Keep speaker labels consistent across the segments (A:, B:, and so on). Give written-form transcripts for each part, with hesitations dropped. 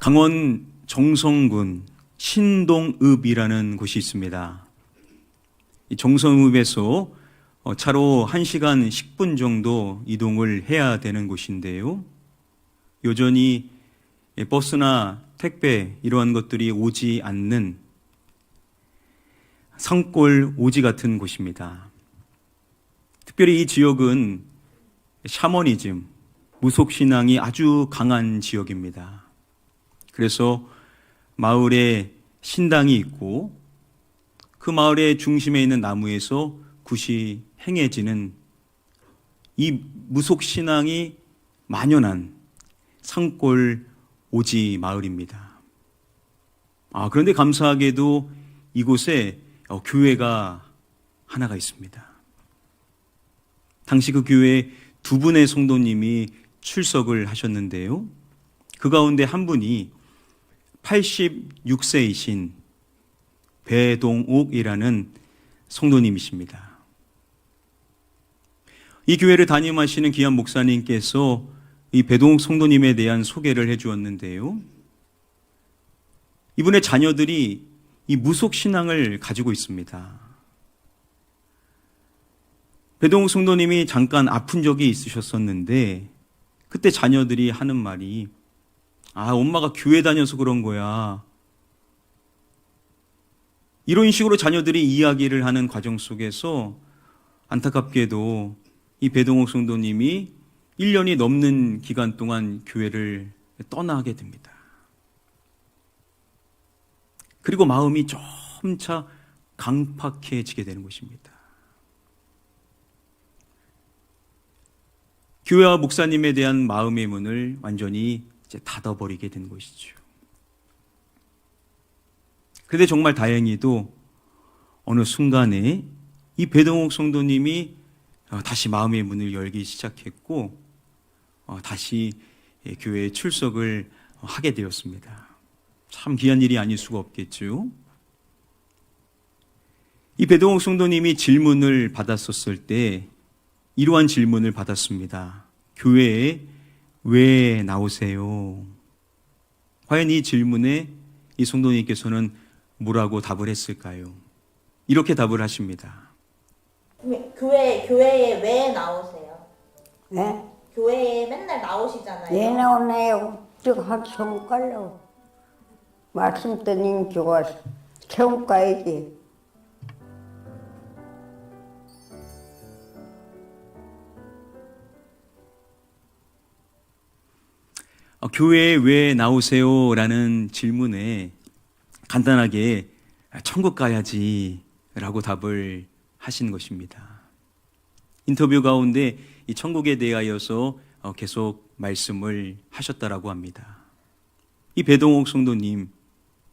A: 강원 정성군 신동읍이라는 곳이 있습니다. 이 정성읍에서 차로 1시간 10분 정도 이동을 해야 되는 곳인데요. 여전히 버스나 택배 이러한 것들이 오지 않는 산골 오지 같은 곳입니다. 특별히 이 지역은 샤머니즘, 무속신앙이 아주 강한 지역입니다. 그래서 마을에 신당이 있고 그 마을의 중심에 있는 나무에서 굿이 행해지는 이 무속신앙이 만연한 산골 오지 마을입니다. 그런데 감사하게도 이곳에 교회가 하나가 있습니다. 당시 그 교회에 두 분의 성도님이 출석을 하셨는데요. 그 가운데 한 분이 86세이신 배동옥이라는 성도님이십니다. 이 교회를 담임하시는 귀한 목사님께서 이 배동옥 성도님에 대한 소개를 해 주었는데요. 이분의 자녀들이 이 무속신앙을 가지고 있습니다. 배동옥 성도님이 잠깐 아픈 적이 있으셨었는데 그때 자녀들이 하는 말이 엄마가 교회 다녀서 그런 거야. 이런 식으로 자녀들이 이야기를 하는 과정 속에서 안타깝게도 이 배동옥 성도님이 1년이 넘는 기간 동안 교회를 떠나게 됩니다. 그리고 마음이 점차 강팍해지게 되는 것입니다. 교회와 목사님에 대한 마음의 문을 완전히 이제 닫아버리게 된 것이죠. 그런데 정말 다행히도 어느 순간에 이 배동옥 성도님이 다시 마음의 문을 열기 시작했고 다시 교회에 출석을 하게 되었습니다. 참 귀한 일이 아닐 수가 없겠죠. 이 배동옥 성도님이 질문을 받았었을 때 이러한 질문을 받았습니다. 교회에 왜 나오세요? 과연 이 질문에 이 성도님께서는 뭐라고 답을 했을까요? 이렇게 답을 하십니다.
B: 교회에 왜 나오세요?
C: 네?
B: 교회에 맨날 나오시잖아요.
C: 왜 나오나요? 저 학생 가려고. 말씀 드린 교가 처음 가야지.
A: 교회에 왜 나오세요? 라는 질문에 간단하게 천국 가야지 라고 답을 하신 것입니다. 인터뷰 가운데 이 천국에 대하여서 계속 말씀을 하셨다라고 합니다. 이 배동옥 성도님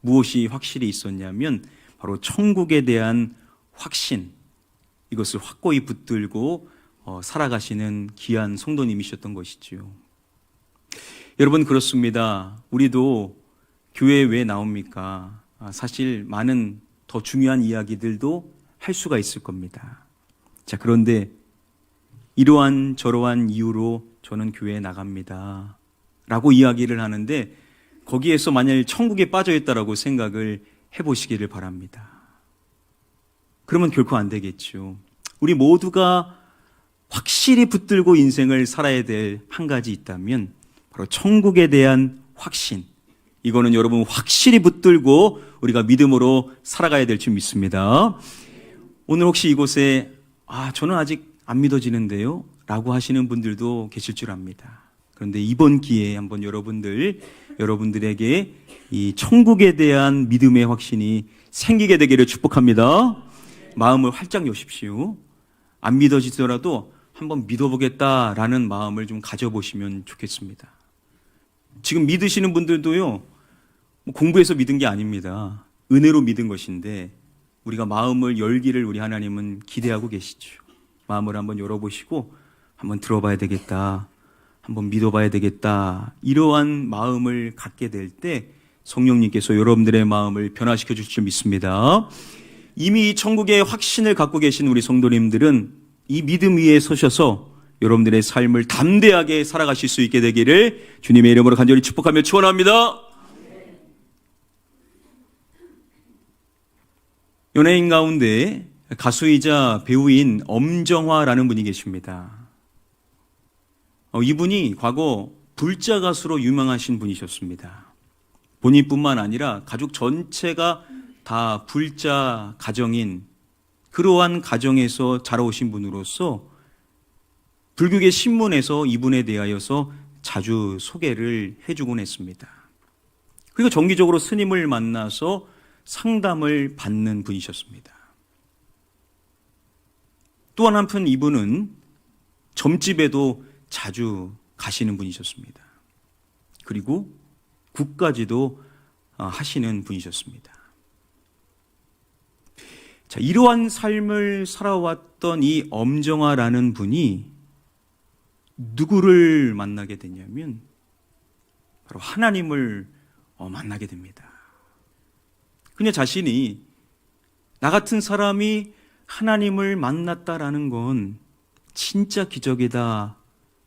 A: 무엇이 확실히 있었냐면 바로 천국에 대한 확신, 이것을 확고히 붙들고 살아가시는 귀한 성도님이셨던 것이지요. 여러분 그렇습니다. 우리도 교회에 왜 나옵니까? 사실 많은 더 중요한 이야기들도 할 수가 있을 겁니다. 자, 그런데 이러한 저러한 이유로 저는 교회에 나갑니다 라고 이야기를 하는데 거기에서 만약 천국에 빠져 있다라고 생각을 해보시기를 바랍니다. 그러면 결코 안 되겠죠. 우리 모두가 확실히 붙들고 인생을 살아야 될 한 가지 있다면 바로 천국에 대한 확신. 이거는 여러분 확실히 붙들고 우리가 믿음으로 살아가야 될 줄 믿습니다. 오늘 혹시 이곳에 저는 아직 안 믿어지는데요 라고 하시는 분들도 계실 줄 압니다. 그런데 이번 기회에 한번 여러분들에게 이 천국에 대한 믿음의 확신이 생기게 되기를 축복합니다. 마음을 활짝 여십시오. 안 믿어지더라도 한번 믿어보겠다라는 마음을 좀 가져보시면 좋겠습니다. 지금 믿으시는 분들도요, 공부해서 믿은 게 아닙니다. 은혜로 믿은 것인데 우리가 마음을 열기를 우리 하나님은 기대하고 계시죠. 마음을 한번 열어보시고 한번 들어봐야 되겠다, 한번 믿어봐야 되겠다, 이러한 마음을 갖게 될 때 성령님께서 여러분들의 마음을 변화시켜 주실 줄 믿습니다. 이미 천국의 확신을 갖고 계신 우리 성도님들은 이 믿음 위에 서셔서 여러분들의 삶을 담대하게 살아가실 수 있게 되기를 주님의 이름으로 간절히 축복하며 축원합니다. 연예인 가운데 가수이자 배우인 엄정화라는 분이 계십니다. 이분이 과거 불자 가수로 유명하신 분이셨습니다. 본인뿐만 아니라 가족 전체가 다 불자 가정인 그러한 가정에서 자라오신 분으로서 불교계 신문에서 이분에 대하여서 자주 소개를 해주곤 했습니다. 그리고 정기적으로 스님을 만나서 상담을 받는 분이셨습니다. 또한 한편 이분은 점집에도 자주 가시는 분이셨습니다. 그리고 국까지도 하시는 분이셨습니다. 자, 이러한 삶을 살아왔던 이 엄정화라는 분이 누구를 만나게 되냐면 바로 하나님을 만나게 됩니다. 그녀 자신이 나 같은 사람이 하나님을 만났다라는 건 진짜 기적이다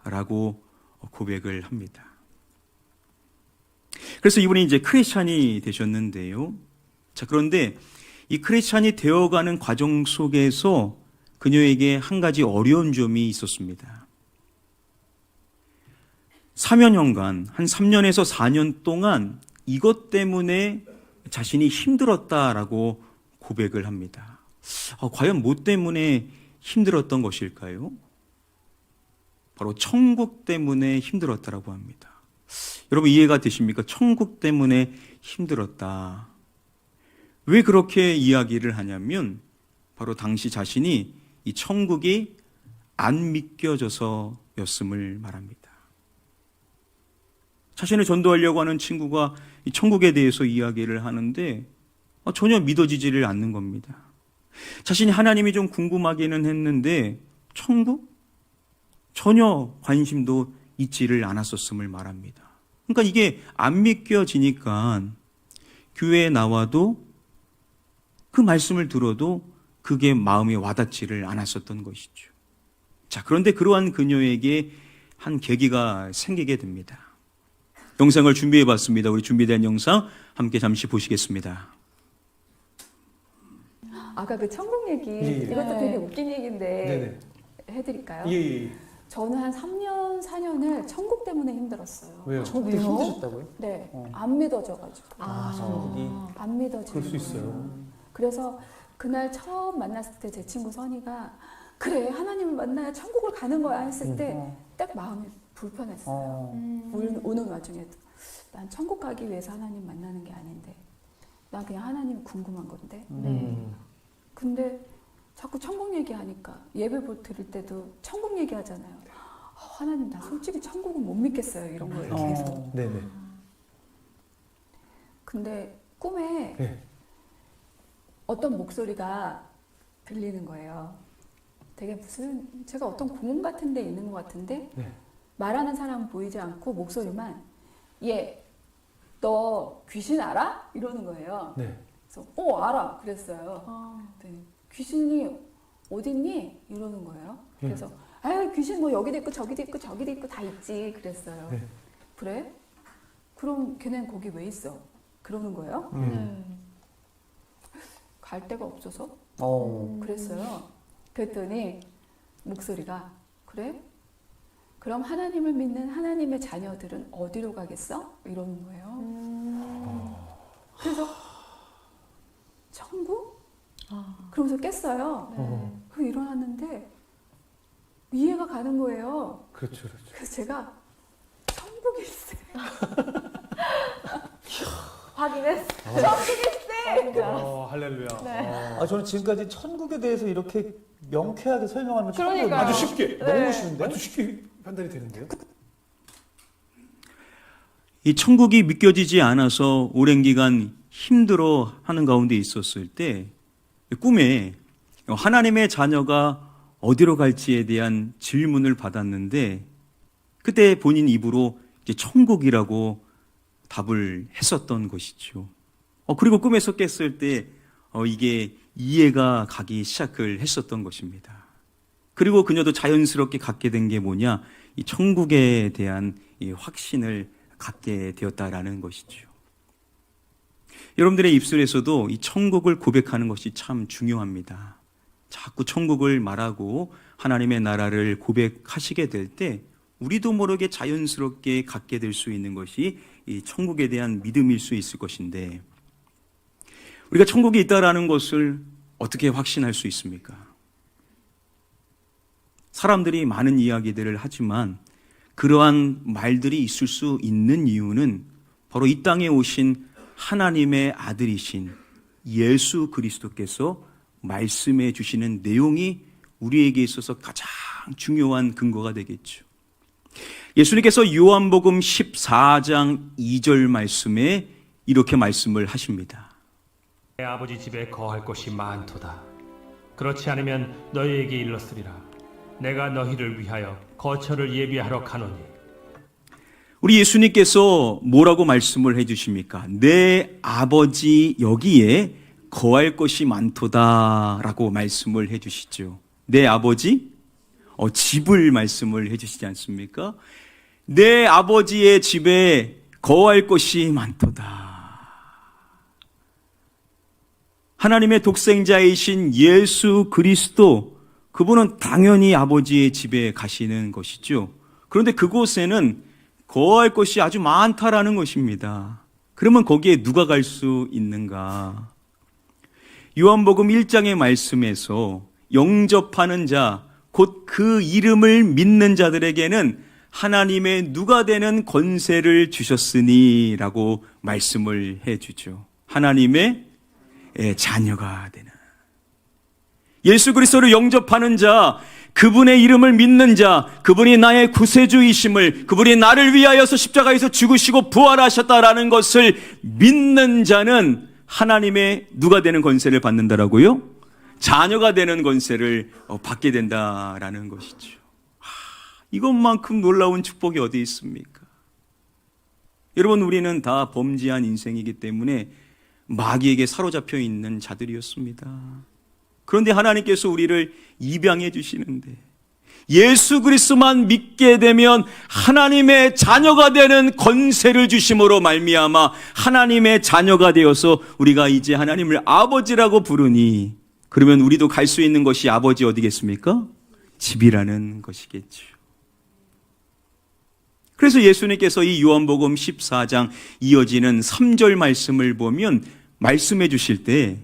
A: 라고 고백을 합니다. 그래서 이분이 이제 크리스찬이 되셨는데요. 자, 그런데 이 크리스찬이 되어가는 과정 속에서 그녀에게 한 가지 어려운 점이 있었습니다. 사면형간 한 3년에서 4년 동안 이것 때문에 자신이 힘들었다라고 고백을 합니다. 과연 뭐 때문에 힘들었던 것일까요? 바로 천국 때문에 힘들었다라고 합니다. 여러분 이해가 되십니까? 천국 때문에 힘들었다. 왜 그렇게 이야기를 하냐면 바로 당시 자신이 이 천국이 안 믿겨져서였음을 말합니다. 자신을 전도하려고 하는 친구가 이 천국에 대해서 이야기를 하는데 전혀 믿어지지를 않는 겁니다. 자신이 하나님이 좀 궁금하기는 했는데 천국? 전혀 관심도 있지를 않았었음을 말합니다. 그러니까 이게 안 믿겨지니까 교회에 나와도 그 말씀을 들어도 그게 마음에 와닿지를 않았었던 것이죠. 자, 그런데 그러한 그녀에게 한 계기가 생기게 됩니다. 영상을 준비해 봤습니다. 우리 준비된 영상 함께 잠시 보시겠습니다.
D: 아까 그 천국 얘기 이것도 되게 웃긴 얘기인데 해드릴까요? 저는 한 3년, 4년을 천국 때문에 힘들었어요.
E: 왜요? 천국 때문에 힘드셨다고요?
D: 네, 안 믿어져가지고.
E: 천국이
D: 안 믿어지고.
E: 그럴 수 있어요.
D: 그래서 그날 처음 만났을 때 제 친구 선이가 그래 하나님을 만나야 천국을 가는 거야 했을 때 딱 마음이 불편했어요. 오는 와중에도 난 천국 가기 위해서 하나님 만나는 게 아닌데 난 그냥 하나님 궁금한 건데 근데 자꾸 천국 얘기하니까 예배 드릴 때도 천국 얘기하잖아요. 하나님 나 솔직히 천국은 못 믿겠어요 이런 거예요 계속.
E: 네네.
D: 근데 꿈에
E: 네.
D: 어떤 목소리가 들리는 거예요. 되게 무슨 제가 어떤 공원 같은 데 있는 것 같은데
E: 네.
D: 말하는 사람은 보이지 않고 목소리만 얘 너 귀신 알아? 이러는 거예요.
E: 네.
D: 그래서 알아 그랬어요. 네. 귀신이 어딨니? 이러는 거예요. 그래서 아유 귀신 뭐 여기도 있고 저기도 있고 저기도 있고 다 있지 그랬어요.
E: 네.
D: 그래? 그럼 걔는 거기 왜 있어? 그러는 거예요. 갈 데가 없어서 그랬어요. 그랬더니 목소리가 그래? 그럼 하나님을 믿는 하나님의 자녀들은 어디로 가겠어? 이러는 거예요. 그래서 천국? 그러면서 깼어요. 그리고 일어났는데 이해가 가는 거예요.
E: 그렇죠, 그렇죠.
D: 그래서 제가 천국일세.
B: 확인했어.
E: 할렐루야.
F: 저는 지금까지 천국에 대해서 이렇게 명쾌하게 설명하는 거 처음
B: 그러니까요.
F: 들어요.
E: 아주 쉽게.
F: 너무 쉬운데?
E: 아주 쉽게 판단이 되는데요.
A: 이 천국이 믿겨지지 않아서 오랜 기간 힘들어 하는 가운데 있었을 때 꿈에 하나님의 자녀가 어디로 갈지에 대한 질문을 받았는데 그때 본인 입으로 이제 천국이라고 답을 했었던 것이죠. 그리고 꿈에서 깼을 때 이게 이해가 가기 시작을 했었던 것입니다. 그리고 그녀도 자연스럽게 갖게 된 게 뭐냐? 이 천국에 대한 이 확신을 갖게 되었다라는 것이죠. 여러분들의 입술에서도 이 천국을 고백하는 것이 참 중요합니다. 자꾸 천국을 말하고 하나님의 나라를 고백하시게 될 때 우리도 모르게 자연스럽게 갖게 될 수 있는 것이 이 천국에 대한 믿음일 수 있을 것인데, 우리가 천국이 있다라는 것을 어떻게 확신할 수 있습니까? 사람들이 많은 이야기들을 하지만 그러한 말들이 있을 수 있는 이유는 바로 이 땅에 오신 하나님의 아들이신 예수 그리스도께서 말씀해 주시는 내용이 우리에게 있어서 가장 중요한 근거가 되겠죠. 예수님께서 요한복음 14장 2절 말씀에 이렇게 말씀을 하십니다.
G: 내 아버지 집에 거할 곳이 많도다. 그렇지 않으면 너희에게 일렀으리라. 내가 너희를 위하여 거처를 예비하러 가노니.
A: 우리 예수님께서 뭐라고 말씀을 해주십니까? 내 아버지 여기에 거할 것이 많도다 라고 말씀을 해주시죠. 내 아버지? 집을 말씀을 해주시지 않습니까? 내 아버지의 집에 거할 것이 많도다. 하나님의 독생자이신 예수 그리스도, 그분은 당연히 아버지의 집에 가시는 것이죠. 그런데 그곳에는 거할 것이 아주 많다라는 것입니다. 그러면 거기에 누가 갈 수 있는가? 요한복음 1장의 말씀에서 영접하는 자, 곧 그 이름을 믿는 자들에게는 하나님의 누가 되는 권세를 주셨으니 라고 말씀을 해주죠. 하나님의 자녀가 되는, 예수 그리스도를 영접하는 자, 그분의 이름을 믿는 자, 그분이 나의 구세주이심을, 그분이 나를 위하여서 십자가에서 죽으시고 부활하셨다라는 것을 믿는 자는 하나님의 누가 되는 권세를 받는다라고요? 자녀가 되는 권세를 받게 된다라는 것이죠. 이것만큼 놀라운 축복이 어디 있습니까? 여러분, 우리는 다 범죄한 인생이기 때문에 마귀에게 사로잡혀 있는 자들이었습니다. 그런데 하나님께서 우리를 입양해 주시는데, 예수 그리스도만 믿게 되면 하나님의 자녀가 되는 권세를 주심으로 말미암아 하나님의 자녀가 되어서 우리가 이제 하나님을 아버지라고 부르니, 그러면 우리도 갈 수 있는 것이 아버지 어디겠습니까? 집이라는 것이겠죠. 그래서 예수님께서 이 요한복음 14장 이어지는 3절 말씀을 보면 말씀해 주실 때,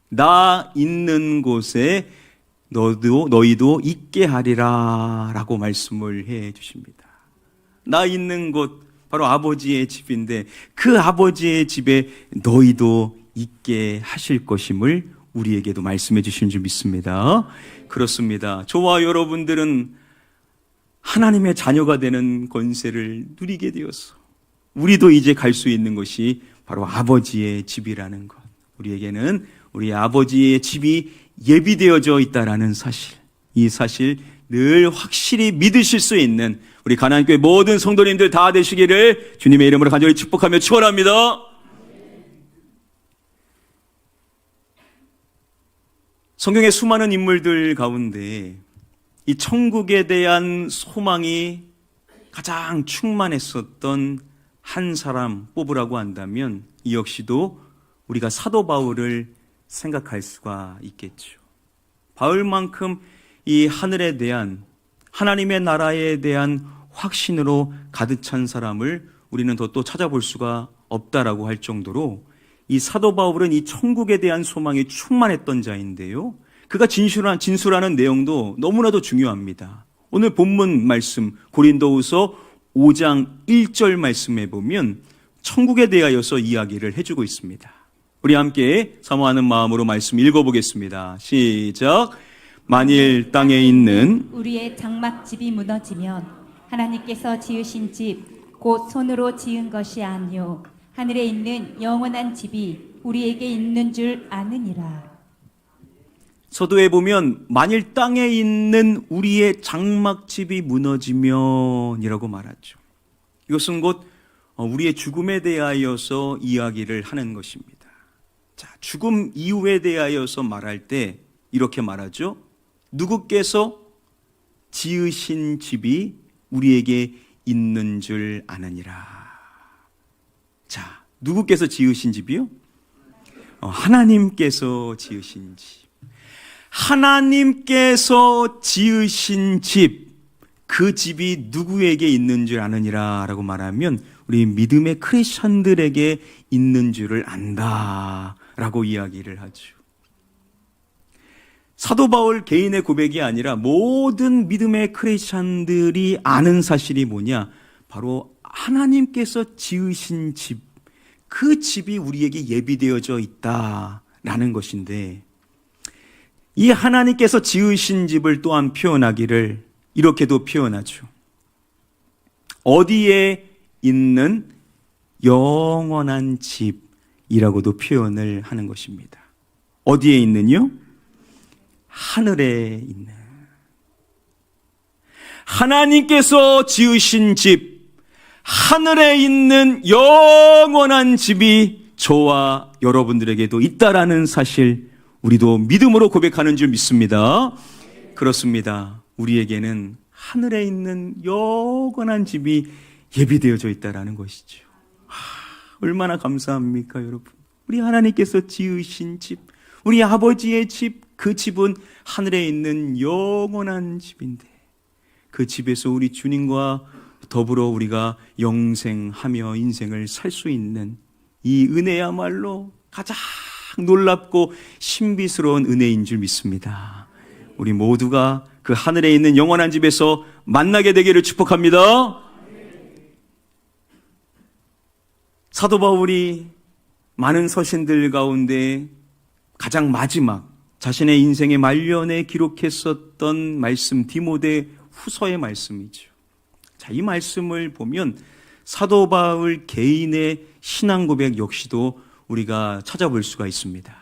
A: 나 있는 곳에 너희도 있게 하리라 라고 말씀을 해 주십니다. 나 있는 곳, 바로 아버지의 집인데 그 아버지의 집에 너희도 있게 하실 것임을 우리에게도 말씀해 주신 줄 믿습니다. 그렇습니다. 저와 여러분들은 하나님의 자녀가 되는 권세를 누리게 되어서 우리도 이제 갈 수 있는 것이 바로 아버지의 집이라는 것, 우리에게는 우리 아버지의 집이 예비되어져 있다라는 사실, 이 사실 늘 확실히 믿으실 수 있는 우리 가나안교회 모든 성도님들 다 되시기를 주님의 이름으로 간절히 축복하며 축원합니다. 성경의 수많은 인물들 가운데 이 천국에 대한 소망이 가장 충만했었던 한 사람 뽑으라고 한다면 이 역시도 우리가 사도 바울을 생각할 수가 있겠죠. 바울만큼 이 하늘에 대한, 하나님의 나라에 대한 확신으로 가득 찬 사람을 우리는 더 또 찾아볼 수가 없다라고 할 정도로 이 사도 바울은 이 천국에 대한 소망이 충만했던 자인데요, 그가 진술하는 내용도 너무나도 중요합니다. 오늘 본문 말씀 고린도후서 5장 1절 말씀에 보면 천국에 대하여서 이야기를 해주고 있습니다. 우리 함께 사모하는 마음으로 말씀 읽어보겠습니다. 시작. 만일 땅에 있는
H: 우리의 장막집이 무너지면 하나님께서 지으신 집 곧 손으로 지은 것이 아니요 하늘에 있는 영원한 집이 우리에게 있는 줄 아느니라.
A: 서도에 보면 만일 땅에 있는 우리의 장막집이 무너지면이라고 말하죠. 이것은 곧 우리의 죽음에 대하여서 이야기를 하는 것입니다. 자, 죽음 이후에 대하여서 말할 때 이렇게 말하죠. 누구께서 지으신 집이 우리에게 있는 줄 아느니라. 자, 누구께서 지으신 집이요? 하나님께서 지으신 집. 하나님께서 지으신 집, 그 집이 누구에게 있는 줄 아느니라 라고 말하면 우리 믿음의 크리스천들에게 있는 줄을 안다 라고 이야기를 하죠. 사도 바울 개인의 고백이 아니라 모든 믿음의 크리스천들이 아는 사실이 뭐냐? 바로 하나님께서 지으신 집, 그 집이 우리에게 예비되어져 있다라는 것인데, 이 하나님께서 지으신 집을 또한 표현하기를 이렇게도 표현하죠. 어디에 있는 영원한 집이라고도 표현을 하는 것입니다. 어디에 있는요? 하늘에 있는. 하나님께서 지으신 집, 하늘에 있는 영원한 집이 저와 여러분들에게도 있다라는 사실, 우리도 믿음으로 고백하는 줄 믿습니다. 그렇습니다. 우리에게는 하늘에 있는 영원한 집이 예비되어져 있다라는 것이죠. 얼마나 감사합니까, 여러분? 우리 하나님께서 지으신 집, 우리 아버지의 집, 그 집은 하늘에 있는 영원한 집인데, 그 집에서 우리 주님과 더불어 우리가 영생하며 인생을 살 수 있는 이 은혜야말로 가장 놀랍고 신비스러운 은혜인 줄 믿습니다. 우리 모두가 그 하늘에 있는 영원한 집에서 만나게 되기를 축복합니다. 사도 바울이 많은 서신들 가운데 가장 마지막 자신의 인생의 말년에 기록했었던 말씀, 디모데 후서의 말씀이죠. 자, 이 말씀을 보면 사도 바울 개인의 신앙 고백 역시도 우리가 찾아볼 수가 있습니다.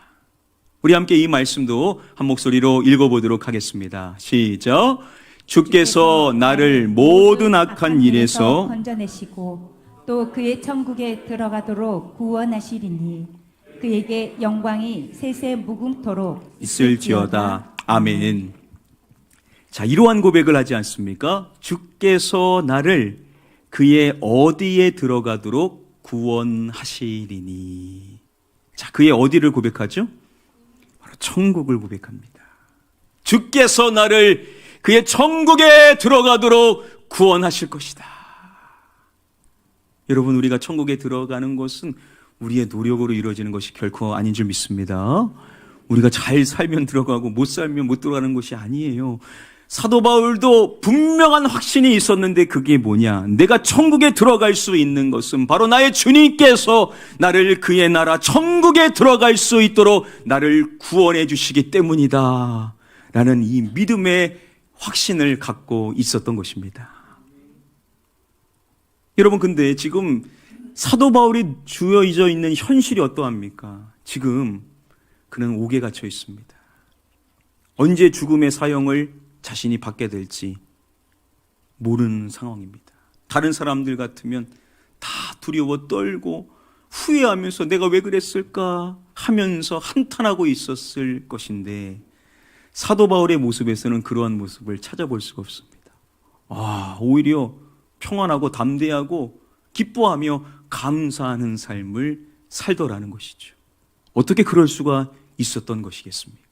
A: 우리 함께 이 말씀도 한 목소리로 읽어보도록 하겠습니다. 시작. 주께서 나를 모든 악한 일에서
H: 건져내시고 또 그의 천국에 들어가도록 구원하시리니 그에게 영광이 세세 무궁토록
A: 있을지어다. 아멘. 자, 이러한 고백을 하지 않습니까? 주께서 나를 그의 어디에 들어가도록 구원하시리니. 자, 그의 어디를 고백하죠? 바로 천국을 고백합니다. 주께서 나를 그의 천국에 들어가도록 구원하실 것이다. 여러분, 우리가 천국에 들어가는 것은 우리의 노력으로 이루어지는 것이 결코 아닌 줄 믿습니다. 우리가 잘 살면 들어가고 못 살면 못 들어가는 것이 아니에요. 사도 바울도 분명한 확신이 있었는데 그게 뭐냐? 내가 천국에 들어갈 수 있는 것은 바로 나의 주님께서 나를 그의 나라 천국에 들어갈 수 있도록 나를 구원해 주시기 때문이다 라는 이 믿음의 확신을 갖고 있었던 것입니다. 여러분, 근데 지금 사도 바울이 주어져 있는 현실이 어떠합니까? 지금 그는 옥에 갇혀 있습니다. 언제 죽음의 사형을 자신이 받게 될지 모르는 상황입니다. 다른 사람들 같으면 다 두려워 떨고 후회하면서 내가 왜 그랬을까 하면서 한탄하고 있었을 것인데, 사도 바울의 모습에서는 그러한 모습을 찾아볼 수가 없습니다. 오히려 평안하고 담대하고 기뻐하며 감사하는 삶을 살더라는 것이죠. 어떻게 그럴 수가 있었던 것이겠습니까?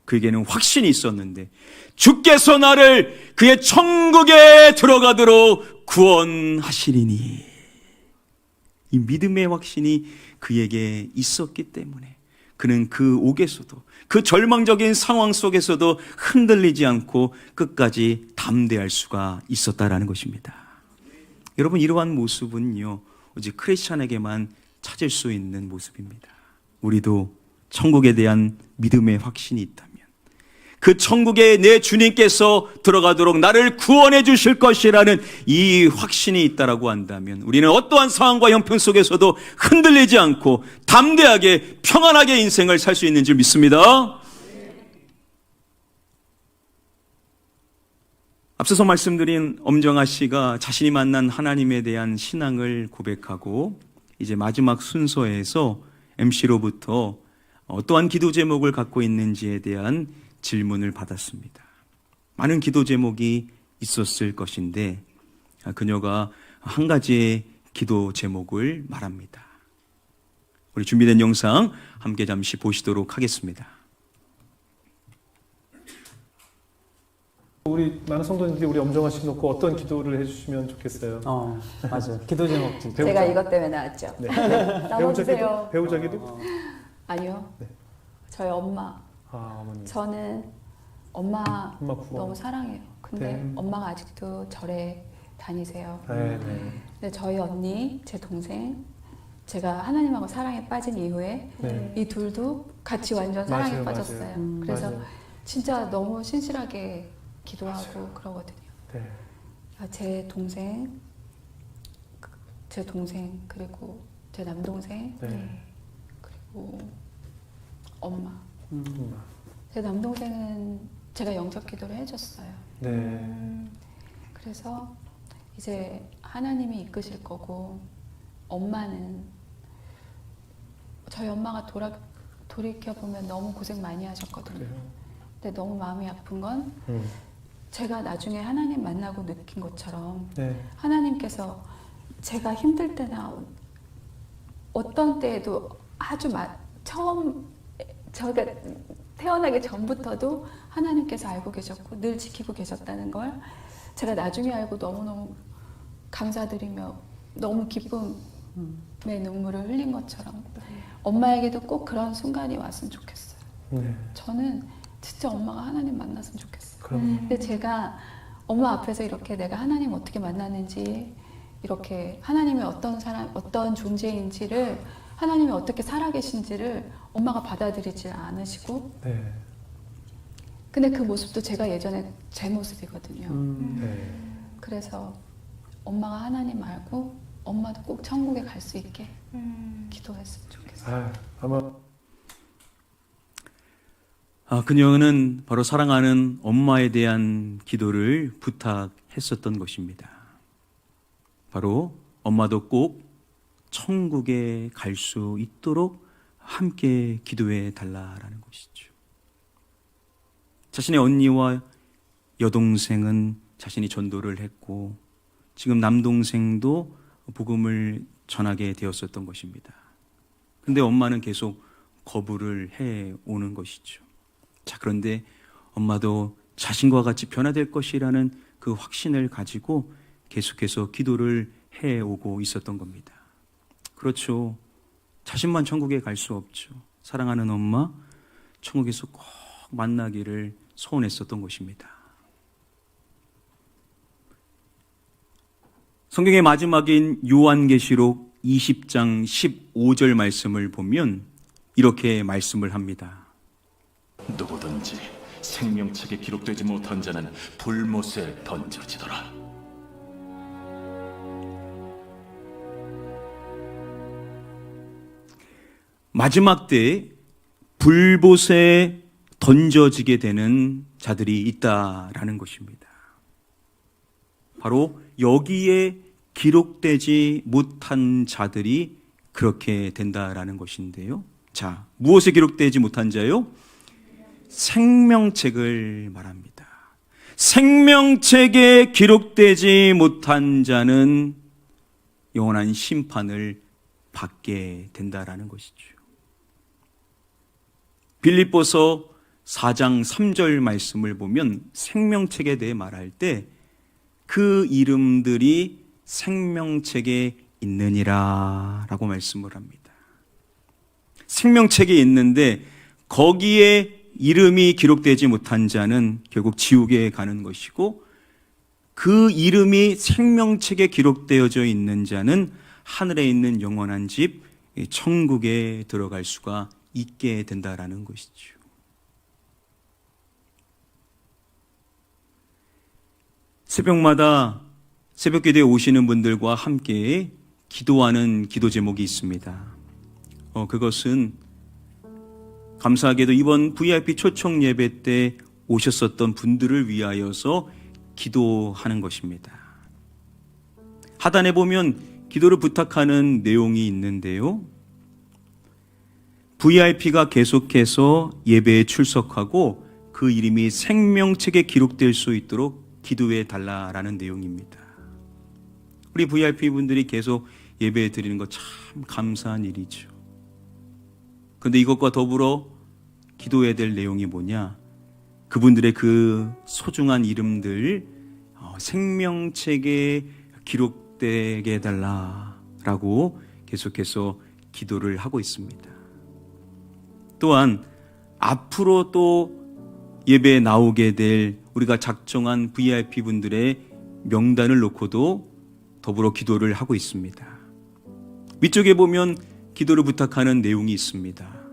A: 그에게는 확신이 있었는데 주께서 나를 그의 천국에 들어가도록 구원하시리니, 이 믿음의 확신이 그에게 있었기 때문에 그는 그 옥에서도, 그 절망적인 상황 속에서도 흔들리지 않고 끝까지 담대할 수가 있었다라는 것입니다. 여러분, 이러한 모습은요, 오직 크리스찬에게만 찾을 수 있는 모습입니다. 우리도 천국에 대한 믿음의 확신이 있다면, 그 천국에 내 주님께서 들어가도록 나를 구원해 주실 것이라는 이 확신이 있다라고 한다면, 우리는 어떠한 상황과 형편 속에서도 흔들리지 않고 담대하게 평안하게 인생을 살 수 있는 줄 믿습니다. 앞서서 말씀드린 엄정아 씨가 자신이 만난 하나님에 대한 신앙을 고백하고 이제 마지막 순서에서 MC로부터 어떠한 기도 제목을 갖고 있는지에 대한 질문을 받았습니다. 많은 기도 제목이 있었을 것인데 그녀가 한 가지의 기도 제목을 말합니다. 우리 준비된 영상 함께 잠시 보시도록 하겠습니다.
E: 우리 많은 성도님들이 우리 엄정화 씨 놓고 어떤 기도를 해주시면 좋겠어요.
F: 맞아요. 기도 제목 좀
E: 배우자.
D: 제가 이것 때문에 나왔죠.
E: 네.
D: 나눠주세요.
E: 배우자 기도?
D: 아니요.
E: 네.
D: 저희 엄마.
E: 어머니.
D: 저는 엄마
E: 엄마 구원.
D: 너무 사랑해요. 근데
E: 네.
D: 엄마가 아직도 절에 다니세요.
E: 네, 네.
D: 근데 저희 언니, 제 동생, 제가 하나님하고 사랑에 빠진 이후에
E: 네.
D: 이 둘도 같이 완전 사랑에
E: 맞아요,
D: 빠졌어요.
E: 맞아요.
D: 그래서
E: 맞아요.
D: 진짜 너무 신실하게 기도하고
E: 맞아요.
D: 그러거든요.
E: 네.
D: 제 동생 그리고 제 남동생
E: 네.
D: 그리고 엄마.
E: 엄마.
D: 제 남동생은 제가 영접 기도를 해줬어요.
E: 네.
D: 그래서 이제 하나님이 이끄실 거고 엄마는 저희 엄마가 돌이켜보면 너무 고생 많이 하셨거든요.
E: 그래요.
D: 근데 너무 마음이 아픈 건
E: 음.
D: 제가 나중에 하나님 만나고 느낀 것처럼
E: 네.
D: 하나님께서 제가 힘들 때나 어떤 때에도 아주 처음 저희가 태어나기 전부터도 하나님께서 알고 계셨고 늘 지키고 계셨다는 걸 제가 나중에 알고 너무너무 감사드리며 너무 기쁨의 눈물을 흘린 것처럼 엄마에게도 꼭 그런 순간이 왔으면 좋겠어요.
E: 네.
D: 저는 진짜 엄마가 하나님 만났으면 좋겠어요.
E: 그럼.
D: 근데 제가 엄마 앞에서 이렇게 내가 하나님 어떻게 만났는지 이렇게 하나님이 어떤 사람, 어떤 존재인지를 하나님이 어떻게 살아계신지를 엄마가 받아들이지 않으시고
E: 네.
D: 근데 그 모습도 제가 예전에 제 모습이거든요.
E: 네.
D: 그래서 엄마가 하나님 알고 엄마도 꼭 천국에 갈 수 있게 기도했으면 좋겠어요.
E: 아마
A: 그녀는 바로 사랑하는 엄마에 대한 기도를 부탁했었던 것입니다. 바로 엄마도 꼭 천국에 갈 수 있도록 함께 기도해 달라라는 것이죠. 자신의 언니와 여동생은 자신이 전도를 했고 지금 남동생도 복음을 전하게 되었었던 것입니다. 근데 엄마는 계속 거부를 해 오는 것이죠. 자, 그런데 엄마도 자신과 같이 변화될 것이라는 그 확신을 가지고 계속해서 기도를 해 오고 있었던 겁니다. 그렇죠. 자신만 천국에 갈 수 없죠. 사랑하는 엄마, 천국에서 꼭 만나기를 소원했었던 것입니다. 성경의 마지막인 요한계시록 20장 15절 말씀을 보면 이렇게 말씀을 합니다.
I: 누구든지 생명책에 기록되지 못한 자는 불못에 던져지더라.
A: 마지막 때에 불못에 던져지게 되는 자들이 있다라는 것입니다. 바로 여기에 기록되지 못한 자들이 그렇게 된다라는 것인데요. 자, 무엇에 기록되지 못한 자요? 생명책을 말합니다. 생명책에 기록되지 못한 자는 영원한 심판을 받게 된다라는 것이죠. 빌립보서 4장 3절 말씀을 보면 생명책에 대해 말할 때 그 이름들이 생명책에 있느니라 라고 말씀을 합니다. 생명책에 있는데 거기에 이름이 기록되지 못한 자는 결국 지옥에 가는 것이고 그 이름이 생명책에 기록되어져 있는 자는 하늘에 있는 영원한 집 천국에 들어갈 수가 있게 된다라는 것이죠. 새벽마다 새벽기도에 오시는 분들과 함께 기도하는 기도 제목이 있습니다. 그것은 감사하게도 이번 VIP 초청 예배 때 오셨었던 분들을 위하여서 기도하는 것입니다. 하단에 보면 기도를 부탁하는 내용이 있는데요. VIP가 계속해서 예배에 출석하고 그 이름이 생명책에 기록될 수 있도록 기도해 달라라는 내용입니다. 우리 VIP 분들이 계속 예배 드리는 거 참 감사한 일이죠. 그런데 이것과 더불어 기도해야 될 내용이 뭐냐? 그분들의 그 소중한 이름들 생명책에 기록되게 해달라라고 계속해서 기도를 하고 있습니다. 또한 앞으로 또 예배에 나오게 될 우리가 작정한 VIP 분들의 명단을 놓고도 더불어 기도를 하고 있습니다. 위쪽에 보면 기도를 부탁하는 내용이 있습니다.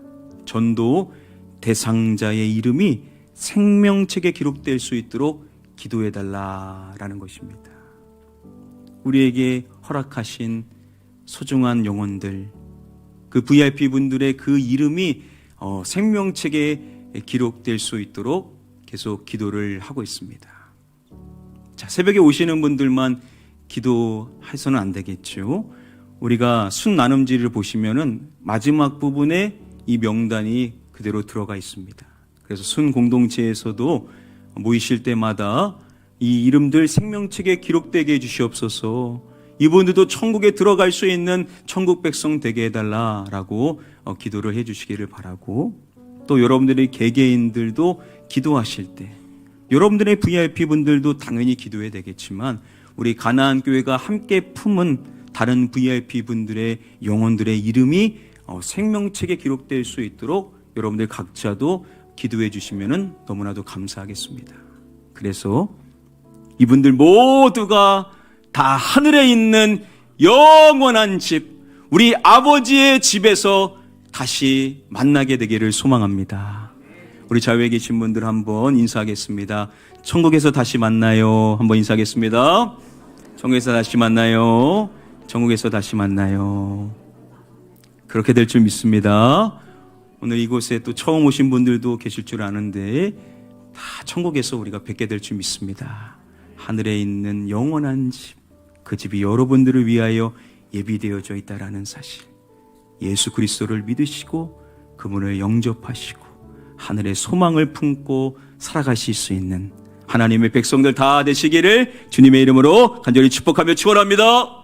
A: 전도 대상자의 이름이 생명책에 기록될 수 있도록 기도해달라라는 것입니다. 우리에게 허락하신 소중한 영혼들, 그 VIP 분들의 그 이름이 생명책에 기록될 수 있도록 계속 기도를 하고 있습니다. 자, 새벽에 오시는 분들만 기도해서는 안 되겠죠. 우리가 순 나눔지를 보시면은 마지막 부분에 이 명단이 그대로 들어가 있습니다. 그래서 순 공동체에서도 모이실 때마다 이 이름들 생명책에 기록되게 해주시옵소서, 이분들도 천국에 들어갈 수 있는 천국 백성 되게 해달라라고 기도를 해주시기를 바라고, 또 여러분들의 개개인들도 기도하실 때 여러분들의 VIP 분들도 당연히 기도해야 되겠지만 우리 가나안 교회가 함께 품은 다른 VIP 분들의 영혼들의 이름이 생명책에 기록될 수 있도록 여러분들 각자도 기도해 주시면 너무나도 감사하겠습니다. 그래서 이분들 모두가 다 하늘에 있는 영원한 집, 우리 아버지의 집에서 다시 만나게 되기를 소망합니다. 우리 자유에 계신 분들 한번 인사하겠습니다. 천국에서 다시 만나요. 한번 인사하겠습니다. 천국에서 다시 만나요. 천국에서 다시 만나요. 그렇게 될 줄 믿습니다. 오늘 이곳에 또 처음 오신 분들도 계실 줄 아는데 다 천국에서 우리가 뵙게 될 줄 믿습니다. 하늘에 있는 영원한 집, 그 집이 여러분들을 위하여 예비되어져 있다라는 사실, 예수 그리스도를 믿으시고 그분을 영접하시고 하늘의 소망을 품고 살아가실 수 있는 하나님의 백성들 다 되시기를 주님의 이름으로 간절히 축복하며 축원합니다.